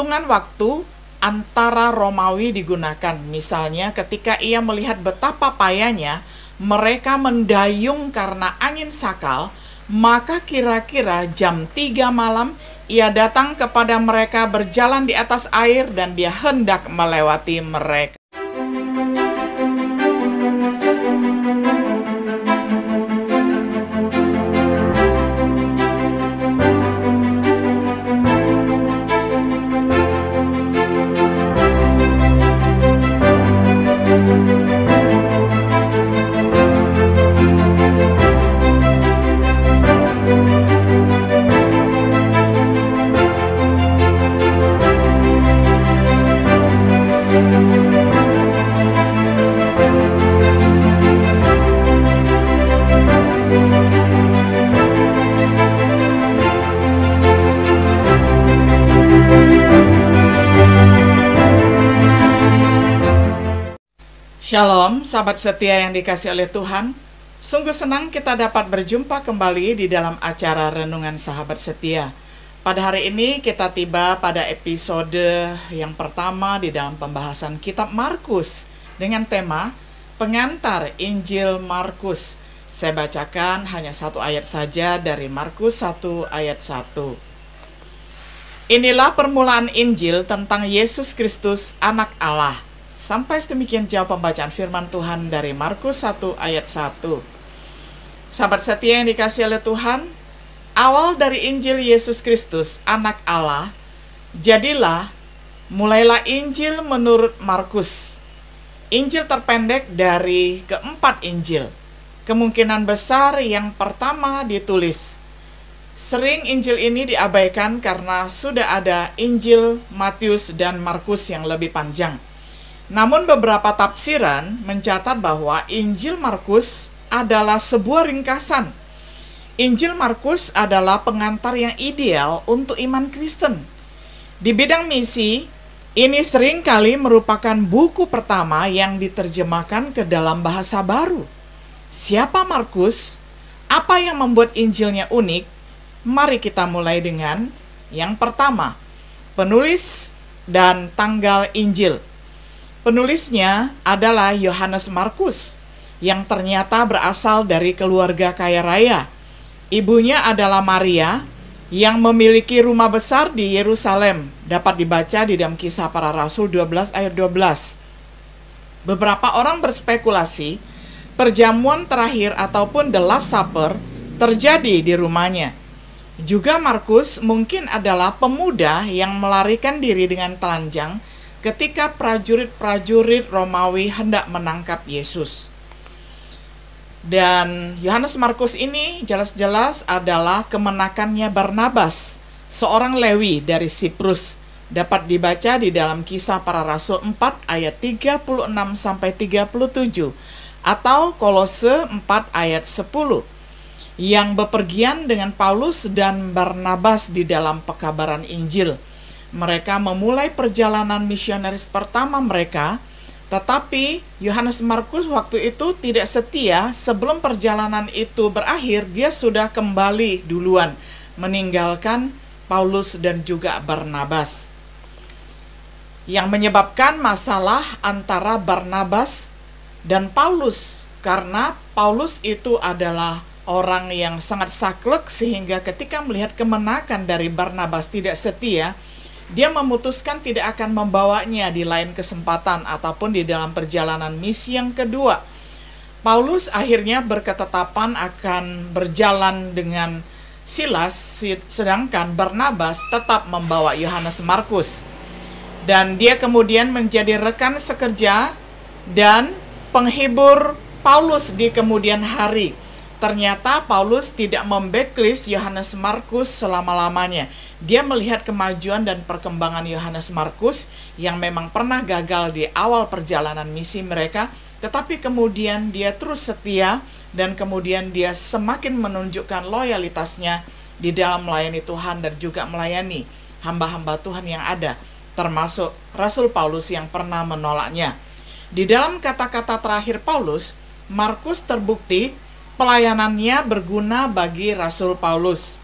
hitungan waktu antara Romawi digunakan. Misalnya ketika ia melihat betapa payahnya mereka mendayung karena angin sakal, maka kira-kira jam 3 malam ia datang kepada mereka berjalan di atas air dan dia hendak melewati mereka. Shalom, sahabat setia yang dikasih oleh Tuhan. Sungguh senang kita dapat berjumpa kembali di dalam acara Renungan Sahabat Setia. Pada hari ini kita tiba pada episode yang pertama di dalam pembahasan kitab Markus dengan tema Pengantar Injil Markus. Saya bacakan hanya satu ayat saja dari Markus 1 ayat 1. Inilah permulaan Injil tentang Yesus Kristus, Anak Allah. Sampai sedemikian jauh pembacaan firman Tuhan dari Markus 1 ayat 1. Sahabat setia yang dikasih oleh Tuhan, awal dari Injil Yesus Kristus, Anak Allah, mulailah Injil menurut Markus. Injil terpendek dari keempat Injil. Kemungkinan besar yang pertama ditulis. Sering Injil ini diabaikan karena sudah ada Injil Matius dan Markus yang lebih panjang. Namun beberapa tafsiran mencatat bahwa Injil Markus adalah sebuah ringkasan. Injil Markus adalah pengantar yang ideal untuk iman Kristen. Di bidang misi, ini seringkali merupakan buku pertama yang diterjemahkan ke dalam bahasa baru. Siapa Markus? Apa yang membuat Injilnya unik? Mari kita mulai dengan yang pertama, penulis dan tanggal Injil. Penulisnya adalah Yohanes Markus, yang ternyata berasal dari keluarga kaya raya. Ibunya adalah Maria, yang memiliki rumah besar di Yerusalem. Dapat dibaca di dalam Kisah Para Rasul 12 ayat 12. Beberapa orang berspekulasi, perjamuan terakhir ataupun the last supper terjadi di rumahnya. Juga Markus mungkin adalah pemuda yang melarikan diri dengan telanjang ketika prajurit-prajurit Romawi hendak menangkap Yesus. Dan Yohanes Markus ini jelas-jelas adalah kemenakannya Barnabas, seorang Lewi dari Siprus. Dapat dibaca di dalam Kisah Para Rasul 4 ayat 36-37 atau Kolose 4 ayat 10, yang bepergian dengan Paulus dan Barnabas di dalam pekabaran Injil. Mereka memulai perjalanan misionaris pertama mereka, tetapi Yohanes Markus waktu itu tidak setia. Sebelum perjalanan itu berakhir, dia sudah kembali duluan, meninggalkan Paulus dan juga Barnabas. Yang menyebabkan masalah antara Barnabas dan Paulus, karena Paulus itu adalah orang yang sangat saklek, sehingga ketika melihat kemenakan dari Barnabas tidak setia, dia memutuskan tidak akan membawanya di lain kesempatan ataupun di dalam perjalanan misi yang kedua. Paulus akhirnya berketetapan akan berjalan dengan Silas, sedangkan Barnabas tetap membawa Yohanes Markus. Dan dia kemudian menjadi rekan sekerja dan penghibur Paulus di kemudian hari. Ternyata Paulus tidak membacklist Yohanes Markus selama-lamanya. Dia melihat kemajuan dan perkembangan Yohanes Markus yang memang pernah gagal di awal perjalanan misi mereka, tetapi kemudian dia terus setia dan kemudian dia semakin menunjukkan loyalitasnya di dalam melayani Tuhan dan juga melayani hamba-hamba Tuhan yang ada, termasuk Rasul Paulus yang pernah menolaknya. Di dalam kata-kata terakhir Paulus, Markus terbukti pelayanannya berguna bagi Rasul Paulus.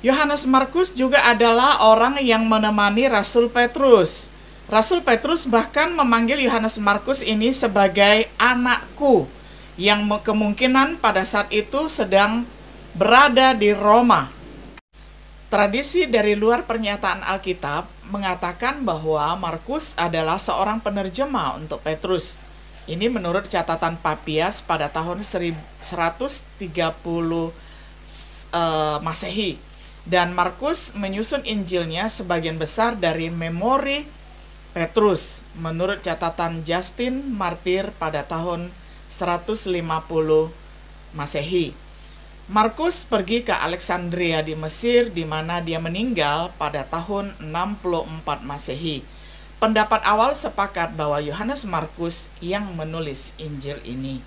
Yohanes Markus juga adalah orang yang menemani Rasul Petrus. Rasul Petrus bahkan memanggil Yohanes Markus ini sebagai anakku, yang kemungkinan pada saat itu sedang berada di Roma. Tradisi dari luar pernyataan Alkitab mengatakan bahwa Markus adalah seorang penerjemah untuk Petrus. Ini menurut catatan Papias pada tahun 130 Masehi. Dan Markus menyusun Injilnya sebagian besar dari memori Petrus menurut catatan Justin Martir pada tahun 150 Masehi. Markus pergi ke Alexandria di Mesir, di mana dia meninggal pada tahun 64 Masehi. Pendapat awal sepakat bahwa Yohanes Markus yang menulis Injil ini.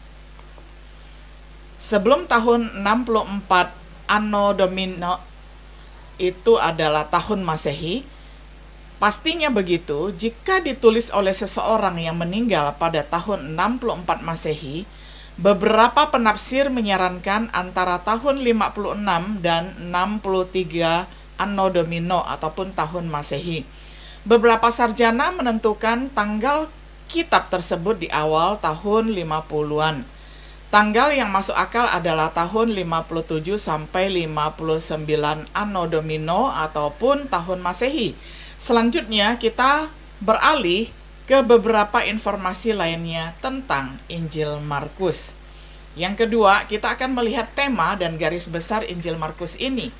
Sebelum tahun 64 Anno Domini itu adalah tahun Masehi, pastinya begitu jika ditulis oleh seseorang yang meninggal pada tahun 64 Masehi. Beberapa penafsir menyarankan antara tahun 56 dan 63 Anno Domini ataupun tahun Masehi. Beberapa sarjana menentukan tanggal kitab tersebut di awal tahun 50-an. Tanggal yang masuk akal adalah tahun 57 sampai 59 Anno Domini ataupun tahun Masehi. Selanjutnya kita beralih ke beberapa informasi lainnya tentang Injil Markus. Yang kedua, kita akan melihat tema dan garis besar Injil Markus ini.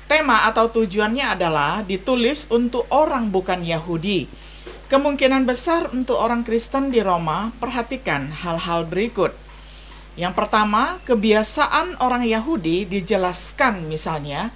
Tema atau tujuannya adalah ditulis untuk orang bukan Yahudi. Kemungkinan besar untuk orang Kristen di Roma. Perhatikan hal-hal berikut. Yang pertama, kebiasaan orang Yahudi dijelaskan, misalnya,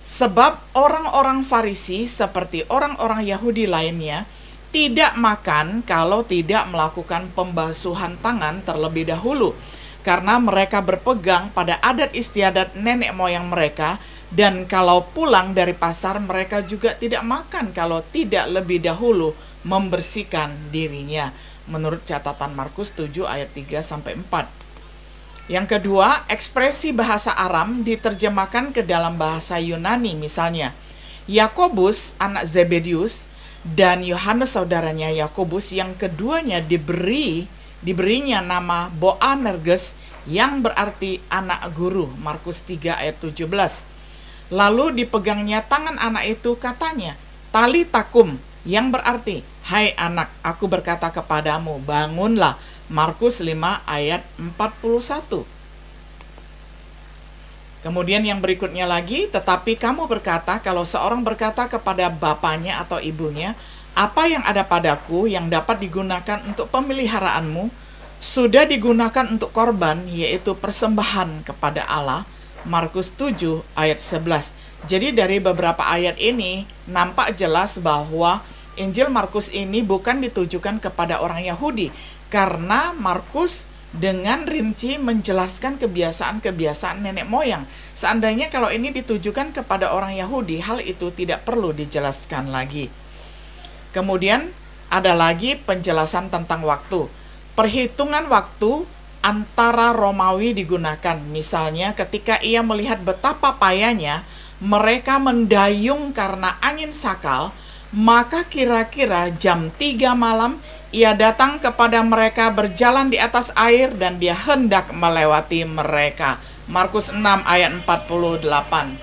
sebab orang-orang Farisi seperti orang-orang Yahudi lainnya tidak makan kalau tidak melakukan pembasuhan tangan terlebih dahulu, karena mereka berpegang pada adat istiadat nenek moyang mereka, dan kalau pulang dari pasar mereka juga tidak makan kalau tidak lebih dahulu membersihkan dirinya, menurut catatan Markus 7 ayat 3-4. Yang kedua, ekspresi bahasa Aram diterjemahkan ke dalam bahasa Yunani, misalnya Yakobus anak Zebedius dan Yohanes saudaranya Yakobus, yang keduanya diberinya nama Boanerges yang berarti anak guru, Markus 3 ayat 17. Lalu dipegangnya tangan anak itu, katanya tali takum, yang berarti hai anak, aku berkata kepadamu bangunlah, Markus 5 ayat 41. Kemudian yang berikutnya lagi, tetapi kamu berkata, kalau seorang berkata kepada bapaknya atau ibunya, apa yang ada padaku yang dapat digunakan untuk pemeliharaanmu, sudah digunakan untuk korban, yaitu persembahan kepada Allah, Markus 7 ayat 11. Jadi dari beberapa ayat ini, nampak jelas bahwa Injil Markus ini bukan ditujukan kepada orang Yahudi, karena Markus dengan rinci menjelaskan kebiasaan-kebiasaan nenek moyang. Seandainya kalau ini ditujukan kepada orang Yahudi, hal itu tidak perlu dijelaskan lagi. Kemudian ada lagi penjelasan tentang waktu. Perhitungan waktu antara Romawi digunakan. Misalnya ketika ia melihat betapa payahnya mereka mendayung karena angin sakal, maka kira-kira jam 3 malam ia datang kepada mereka berjalan di atas air dan dia hendak melewati mereka. Markus 6 ayat 48.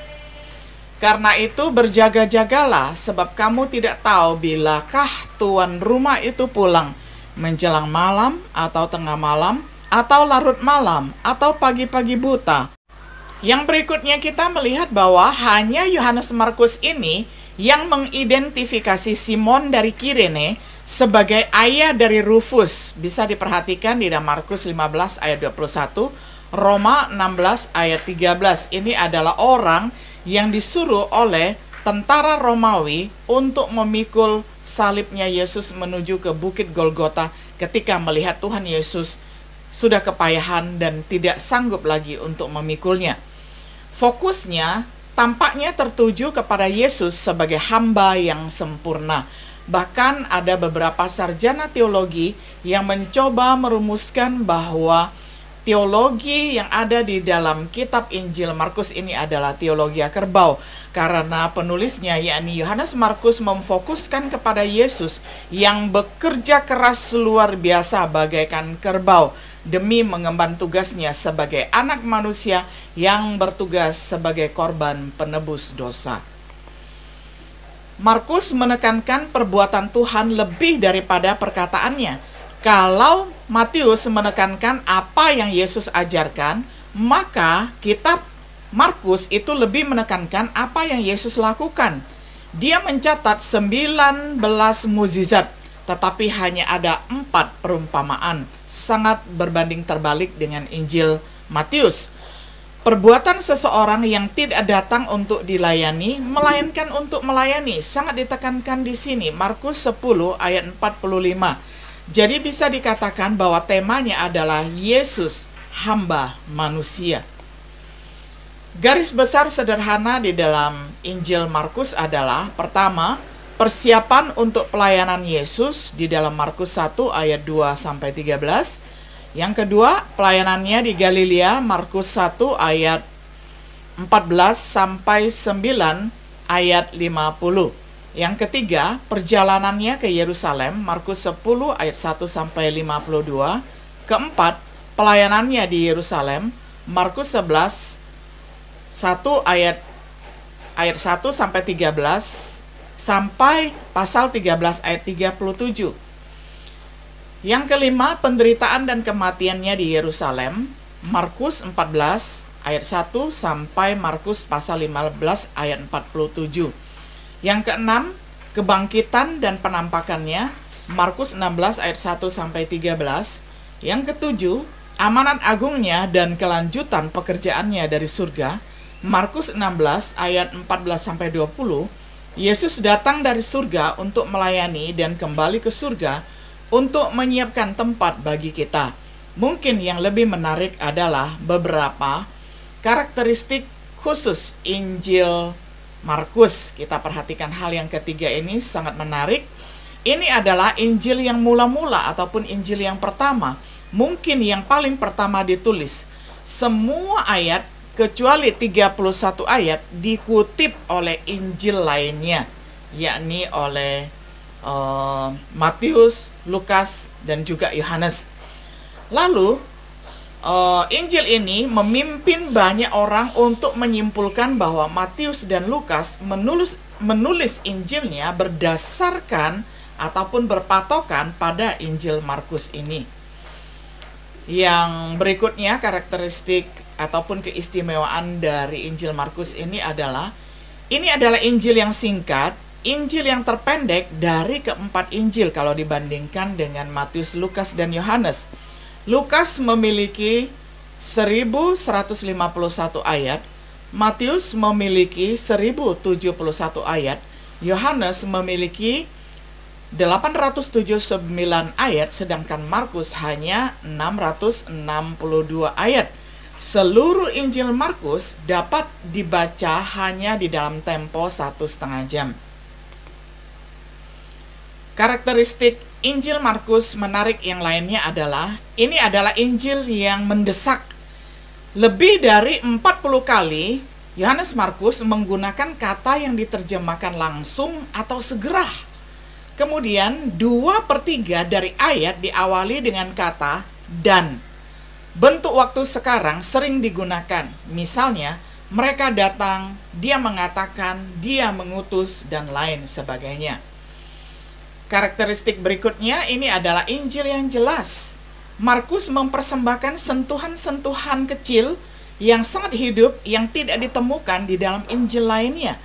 Karena itu berjaga-jagalah, sebab kamu tidak tahu bilakah tuan rumah itu pulang, menjelang malam atau tengah malam atau larut malam atau pagi-pagi buta. Yang berikutnya kita melihat bahwa hanya Yohanes Markus ini yang mengidentifikasi Simon dari Kirene sebagai ayah dari Rufus. Bisa diperhatikan di dalam Markus 15 ayat 21, Roma 16 ayat 13. Ini adalah orang yang disuruh oleh tentara Romawi untuk memikul salibnya Yesus menuju ke Bukit Golgota ketika melihat Tuhan Yesus sudah kepayahan dan tidak sanggup lagi untuk memikulnya. Fokusnya tampaknya tertuju kepada Yesus sebagai hamba yang sempurna. Bahkan ada beberapa sarjana teologi yang mencoba merumuskan bahwa teologi yang ada di dalam kitab Injil Markus ini adalah teologi kerbau, karena penulisnya yakni Yohanes Markus memfokuskan kepada Yesus yang bekerja keras luar biasa bagaikan kerbau demi mengemban tugasnya sebagai anak manusia yang bertugas sebagai korban penebus dosa. Markus menekankan perbuatan Tuhan lebih daripada perkataannya. Kalau Matius menekankan apa yang Yesus ajarkan, maka kitab Markus itu lebih menekankan apa yang Yesus lakukan. Dia mencatat 19 mukjizat, tetapi hanya ada 4 perumpamaan, sangat berbanding terbalik dengan Injil Matius. Perbuatan seseorang yang tidak datang untuk dilayani, melainkan untuk melayani, sangat ditekankan di sini, Markus 10 ayat 45. Jadi bisa dikatakan bahwa temanya adalah Yesus, hamba manusia. Garis besar sederhana di dalam Injil Markus adalah, pertama, persiapan untuk pelayanan Yesus di dalam Markus 1 ayat 2-13. Yang kedua, pelayanannya di Galilea, Markus 1 ayat 14-9 ayat 50. Yang ketiga, perjalanannya ke Yerusalem, Markus 10 ayat 1-52. Keempat, pelayanannya di Yerusalem, Markus 11 1 ayat 1-13 sampai pasal 13 ayat 37. Yang kelima, penderitaan dan kematiannya di Yerusalem, Markus 14 ayat 1 sampai Markus pasal 15 ayat 47. Yang keenam, kebangkitan dan penampakannya, Markus 16 ayat 1 sampai 13. Yang ketujuh, amanat agungnya dan kelanjutan pekerjaannya dari surga, Markus 16 ayat 14 sampai 20. Yesus datang dari surga untuk melayani dan kembali ke surga untuk menyiapkan tempat bagi kita. Mungkin yang lebih menarik adalah beberapa karakteristik khusus Injil Markus. Kita perhatikan hal yang ketiga ini sangat menarik. Ini adalah Injil yang mula-mula ataupun Injil yang pertama. Mungkin yang paling pertama ditulis. Semua ayat kecuali 31 ayat dikutip oleh Injil lainnya, yakni oleh Matius, Lukas, dan juga Yohanes. Lalu Injil ini memimpin banyak orang untuk menyimpulkan bahwa Matius dan Lukas menulis Injilnya berdasarkan ataupun berpatokan pada Injil Markus ini. Yang berikutnya, karakteristik ataupun keistimewaan dari Injil Markus ini adalah Injil yang singkat, Injil yang terpendek dari keempat Injil kalau dibandingkan dengan Matius, Lukas, dan Yohanes. Lukas memiliki 1151 ayat, Matius memiliki 1071 ayat, Yohanes memiliki 879 ayat, sedangkan Markus hanya 662 ayat. Seluruh Injil Markus dapat dibaca hanya di dalam tempo 1,5 jam. Karakteristik Injil Markus menarik yang lainnya adalah, ini adalah Injil yang mendesak. Lebih dari 40 kali Yohanes Markus menggunakan kata yang diterjemahkan langsung atau segera. Kemudian 2/3 dari ayat diawali dengan kata dan. Bentuk waktu sekarang sering digunakan. Misalnya, mereka datang, dia mengatakan, dia mengutus, dan lain sebagainya. Karakteristik berikutnya ini adalah Injil yang jelas. Markus mempersembahkan sentuhan-sentuhan kecil yang sangat hidup yang tidak ditemukan di dalam Injil lainnya.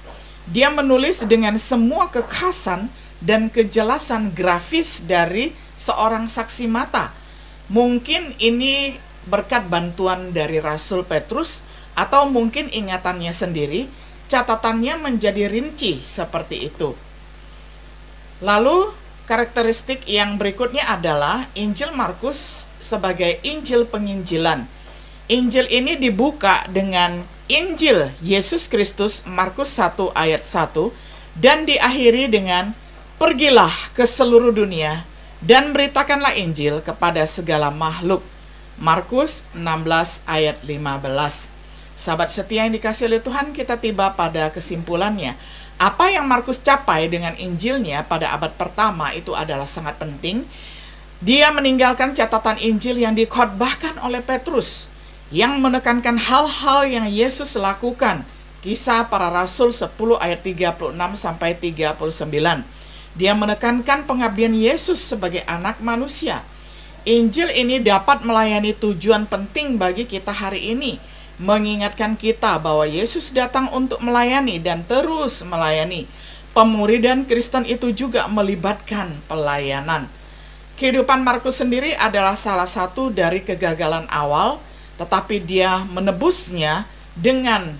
Dia menulis dengan semua kekhasan dan kejelasan grafis dari seorang saksi mata. Mungkin ini berkat bantuan dari Rasul Petrus atau mungkin ingatannya sendiri, catatannya menjadi rinci seperti itu. Lalu, karakteristik yang berikutnya adalah Injil Markus sebagai Injil penginjilan. Injil ini dibuka dengan Injil Yesus Kristus, Markus 1 ayat 1, dan diakhiri dengan pergilah ke seluruh dunia dan beritakanlah Injil kepada segala makhluk. Markus 16 ayat 15. Sahabat setia yang dikasihi oleh Tuhan, kita tiba pada kesimpulannya. Apa yang Markus capai dengan Injilnya pada abad pertama itu adalah sangat penting. Dia meninggalkan catatan Injil yang dikhotbahkan oleh Petrus, yang menekankan hal-hal yang Yesus lakukan. Kisah Para Rasul 10 ayat 36 sampai 39. Dia menekankan pengabdian Yesus sebagai anak manusia. Injil ini dapat melayani tujuan penting bagi kita hari ini, mengingatkan kita bahwa Yesus datang untuk melayani dan terus melayani. Pemuridan Kristen itu juga melibatkan pelayanan. Kehidupan Markus sendiri adalah salah satu dari kegagalan awal, tetapi dia menebusnya dengan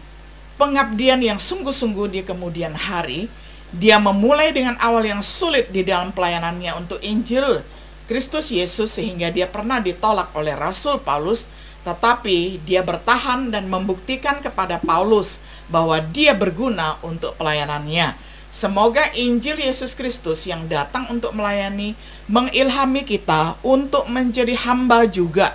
pengabdian yang sungguh-sungguh di kemudian hari. Dia memulai dengan awal yang sulit di dalam pelayanannya untuk Injil Kristus Yesus, sehingga dia pernah ditolak oleh Rasul Paulus, tetapi dia bertahan dan membuktikan kepada Paulus bahwa dia berguna untuk pelayanannya. Semoga Injil Yesus Kristus yang datang untuk melayani mengilhami kita untuk menjadi hamba juga,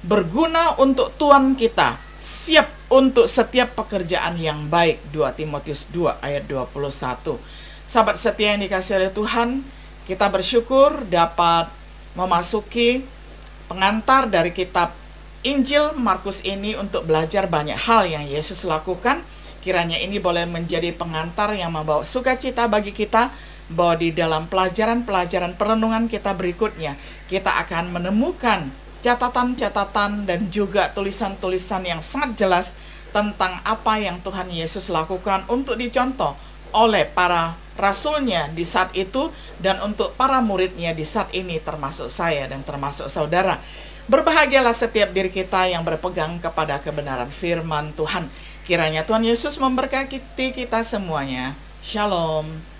berguna untuk Tuhan kita, siap untuk setiap pekerjaan yang baik. 2 Timotius 2 ayat 21. Sahabat setia yang dikasihi oleh Tuhan, kita bersyukur dapat memasuki pengantar dari kitab Injil Markus ini untuk belajar banyak hal yang Yesus lakukan. Kiranya ini boleh menjadi pengantar yang membawa sukacita bagi kita, bahwa di dalam pelajaran-pelajaran perenungan kita berikutnya, kita akan menemukan catatan-catatan dan juga tulisan-tulisan yang sangat jelas tentang apa yang Tuhan Yesus lakukan untuk dicontoh oleh para rasulnya di saat itu dan untuk para muridnya di saat ini, termasuk saya dan termasuk saudara. Berbahagialah setiap diri kita yang berpegang kepada kebenaran firman Tuhan. Kiranya Tuhan Yesus memberkati kita semuanya. Shalom.